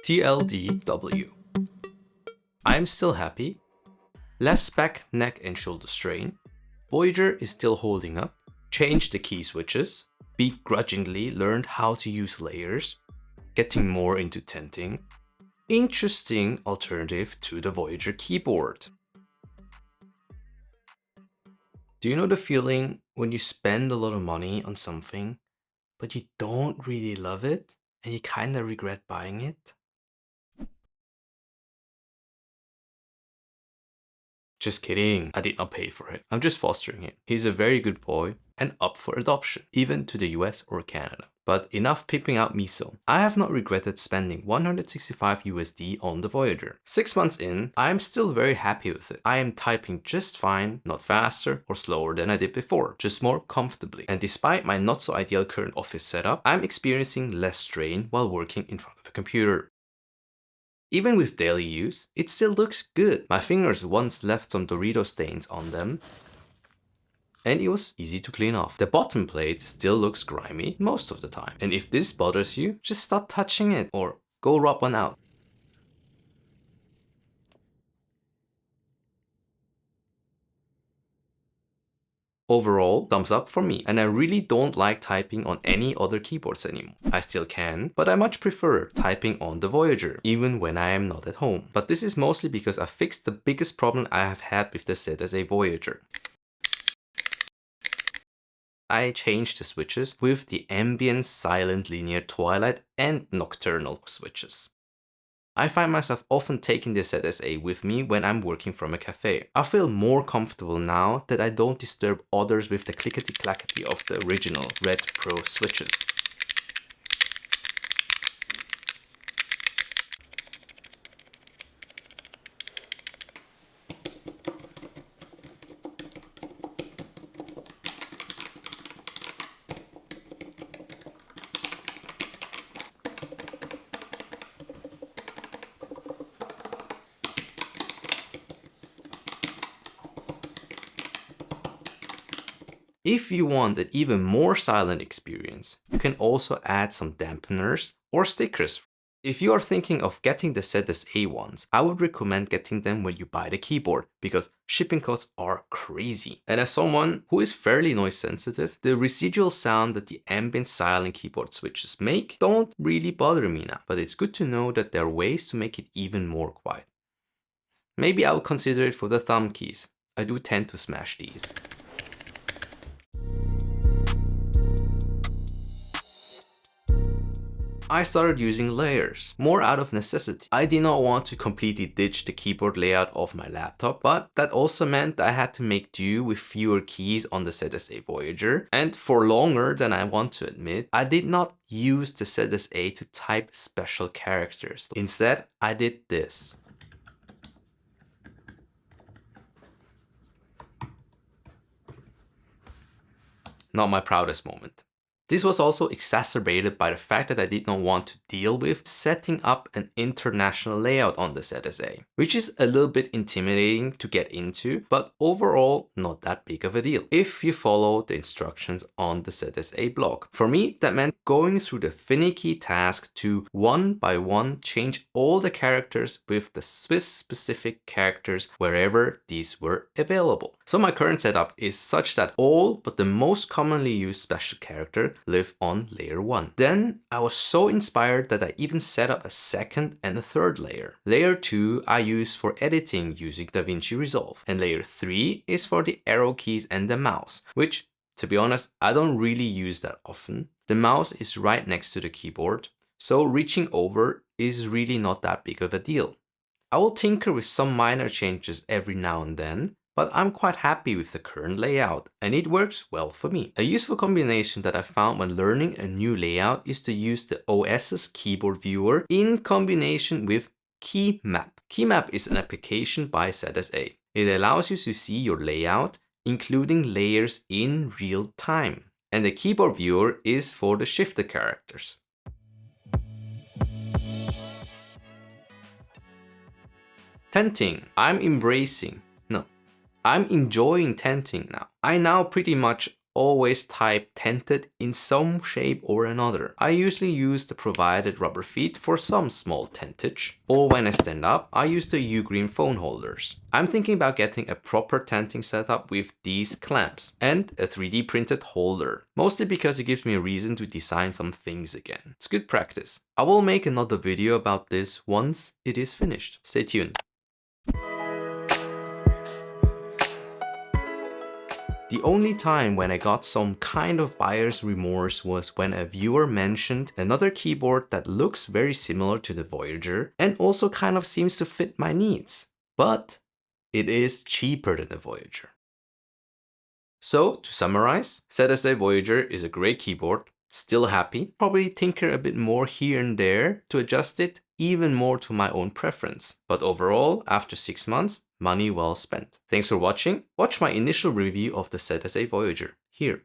TLDW. I'm still happy. Less back, neck and shoulder strain. Voyager is still holding up. Changed the key switches. Begrudgingly learned how to use layers. Getting more into tenting. Interesting alternative to the Voyager keyboard. Do you know the feeling when you spend a lot of money on something, but you don't really love it and you kinda regret buying it? Just kidding, I did not pay for it. I'm just fostering him. He's a very good boy and up for adoption, even to the US or Canada. But enough pimping out miso. I have not regretted spending 165 USD on the Voyager. 6 months in, I am still very happy with it. I am typing just fine, not faster or slower than I did before, just more comfortably. And despite my not so ideal current office setup, I'm experiencing less strain while working in front of a computer. Even with daily use, it still looks good. My fingers once left some Dorito stains on them, and it was easy to clean off. The bottom plate still looks grimy most of the time. And if this bothers you, just stop touching it or go rub one out. Overall, thumbs up for me, and I really don't like typing on any other keyboards anymore. I still can, but I much prefer typing on the Voyager, even when I am not at home. But this is mostly because I fixed the biggest problem I have had with the ZSA Voyager. I changed the switches with the Ambients, Silent, Linear, Twilight and Nocturnal switches. I find myself often taking the ZSA with me when I'm working from a cafe. I feel more comfortable now that I don't disturb others with the clickety-clackety of the original Red Pro switches. If you want an even more silent experience, you can also add some dampeners or stickers. If you are thinking of getting the ZSA ones, I would recommend getting them when you buy the keyboard, because shipping costs are crazy. And as someone who is fairly noise sensitive, the residual sound that the ambient silent keyboard switches make don't really bother me now, but it's good to know that there are ways to make it even more quiet. Maybe I will consider it for the thumb keys. I do tend to smash these. I started using layers, more out of necessity. I did not want to completely ditch the keyboard layout of my laptop, but that also meant I had to make do with fewer keys on the ZSA Voyager. And for longer than I want to admit, I did not use the ZSA to type special characters. Instead, I did this. Not my proudest moment. This was also exacerbated by the fact that I did not want to deal with setting up an international layout on the ZSA, which is a little bit intimidating to get into, but overall not that big of a deal if you follow the instructions on the ZSA blog. For me, that meant going through the finicky task to one by one change all the characters with the Swiss specific characters wherever these were available. So my current setup is such that all but the most commonly used special character live on layer 1. Then I was so inspired that I even set up a second and a third layer. Layer 2 I use for editing using DaVinci Resolve, and layer 3 is for the arrow keys and the mouse, which, to be honest, I don't really use that often. The mouse is right next to the keyboard, so reaching over is really not that big of a deal. I will tinker with some minor changes every now and then, but I'm quite happy with the current layout and it works well for me. A useful combination that I found when learning a new layout is to use the OS's keyboard viewer in combination with KeyMap. KeyMap is an application by ZSA. It allows you to see your layout, including layers in real time. And the keyboard viewer is for the shifter characters. Tenting, I'm enjoying tenting now. I now pretty much always type tented in some shape or another. I usually use the provided rubber feet for some small tentage, or when I stand up, I use the U-green phone holders. I'm thinking about getting a proper tenting setup with these clamps and a 3D printed holder, mostly because it gives me a reason to design some things again. It's good practice. I will make another video about this once it is finished. Stay tuned. The only time when I got some kind of buyer's remorse was when a viewer mentioned another keyboard that looks very similar to the Voyager and also kind of seems to fit my needs, but it is cheaper than the Voyager. So to summarize, ZSA Voyager is a great keyboard, still happy, probably tinker a bit more here and there to adjust it even more to my own preference. But overall, after 6 months, money well spent. Thanks for watching. Watch my initial review of the ZSA Voyager here.